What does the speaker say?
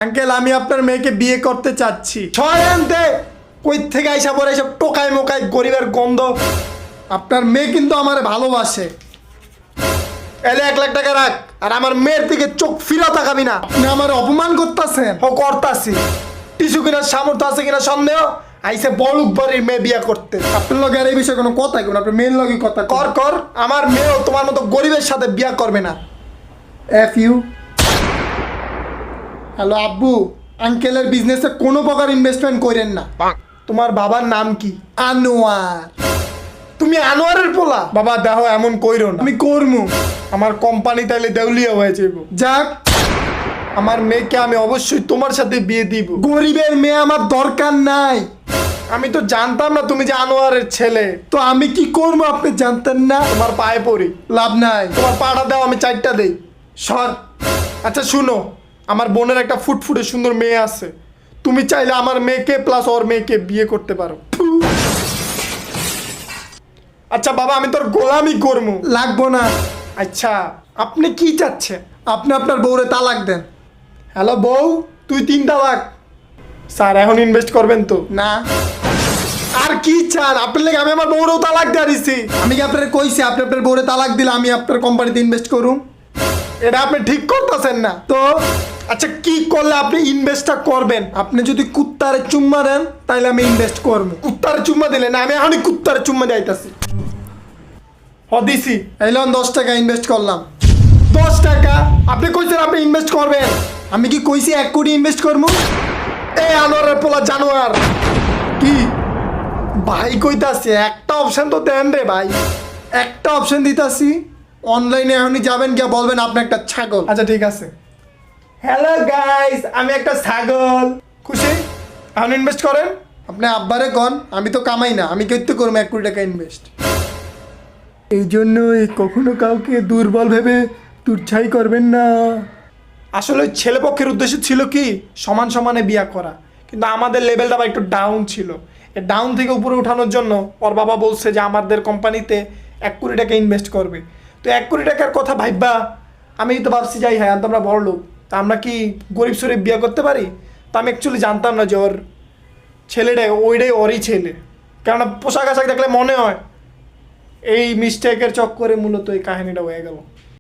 Uncle আমি আপনার মেয়েকে বিয়ে করতে চাচ্ছি। ছয়তে কই থেকে আইসা পরে এসব টোকায় মোকায় গরিবের গন্ধ। আপনার মেয়ে কিন্তু আমার ভালোবাসে। এলে 1 লাখ টাকা রাখ, আর আমার মেয়ের দিকে চোখ ফিরা তাকাবি না। আপনি আমার অপমান করতেছেন। ও করতাছি, টিসু কিনার সামর্থ্য আছে কিনা সন্দেহ। আইসে বড়ুক বাড়ির মেয়ে বিয়ে করতে। আপনার লগে আর এই বিষয়ে কোনো কথা কেন? আপনার মেয়ের লগে কথা কর কর। আমার মেয়েও তোমার মতো গরিবের সাথে বিয়ে করবে না। F U. হ্যালো আব্বু, আঙ্কেলের বিজনেসে কোনো প্রকার ইনভেস্টমেন্ট করেন না। তোমার বাবার নাম কি? আনোয়ার। তুমি আনোয়ারের পোলা? বাবা দেখো এমন কইরো না। আমি করমু, আমার কোম্পানি তাইলে দেউলিয়া হয়ে যাইব। যাক, আমার মেয়েকে আমি অবশ্যই তোমার সাথে বিয়ে দিব। গরিবের মেয়ে আমার দরকার নাই। আমি তো জানতাম না তুমি যে আনোয়ারের ছেলে। তো আমি কি করবো আপনি জানতেন না? তোমার পায়ে পড়ি, লাভ নাই। তোমার পাটা দাও, আমি 4টা দেই। সর। আচ্ছা শুনো, আমার বোনের একটা ফুটফুটে সুন্দর মেয়ে আছে। তুমি চাইলে আমার মেয়েকে প্লাস ওর মেয়েকে বিয়ে করতে পারো। আচ্ছা বাবা, আমি তোর গোলামি করবো। লাগবো না। আচ্ছা আপনি কি চাচ্ছেন? আপনি আপনার বউরে তালাক দেন। হ্যালো বউ, তুই 3 তালাক। স্যার এখন ইনভেস্ট করবেন তো? না। আর কি চান? আপনার লেগে আমি আমার বউরেও তালাক দিয়ে দিছি। আমি কি আপনার কইছি আপনি আপনার বউরে তালাক দিলে আমি আপনার কোম্পানিতে ইনভেস্ট করুন? এটা আপনি ঠিক করতেছেন না তো। আচ্ছা কি করলে আপনি ইনভেস্টটা করবেন? আপনি যদি কুত্তারে চুম্মা দেন তাহলে আমি ইনভেস্ট করবো। কুত্তারে চুম্মা দিলে না, আমি এখনই কুত্তারে চুম্মা যাইতাছি। দিছি। এলাম 10 টাকা ইনভেস্ট করলাম। 10 টাকা? আপনি কইছেন আপনি ইনভেস্ট করবেন। আমি কি কইছি 1 কোটি ইনভেস্ট করবো? এই আনোয়ারের পোলা জানোয়ার। কি ভাই কইতাছে? একটা অপশন তো দেন রে ভাই। একটা অপশন দিতাছি, অনলাইনে এখনই যাবেন গিয়া বলবেন আপনি একটা ছাগল। আচ্ছা ঠিক আছে। হ্যালো গাইস, আমি একটা ছাগল। খুশি? এখন ইনভেস্ট করেন। আপনি আব্বারে কন, আমি তো কামাই না, আমি কইতে করবো 1 কোটি টাকা ইনভেস্ট। এই জন্যই কখনো কাউকে দুর্বল ভেবে তুচ্ছাই করবেন না। আসলে ছেলেপক্ষের উদ্দেশ্য ছিল কি সমান সমানে বিয়া করা, কিন্তু আমাদের লেভেলটা আবার একটু ডাউন ছিল। এই ডাউন থেকে উপরে ওঠানোর জন্য ওর বাবা বলছে যে আমাদের কোম্পানিতে 1 কোটি টাকা ইনভেস্ট করবে। তো 1 কোটি টাকার কথা ভাববা আমি তো ভাবছি যাই হ্যাঁ তোমরা বড় লোক, তা আমরা কি গরিব সরিব বিয়ে করতে পারি? তো আমি অ্যাকচুয়ালি জানতাম না যে ওর ছেলেটাই ওইটাই ওরই ছেলে। কেননা পোশাক আশাক দেখলে মনে হয়। এই মিস্টেকের চক্করে মূলত এই কাহিনীটা হয়ে গেল।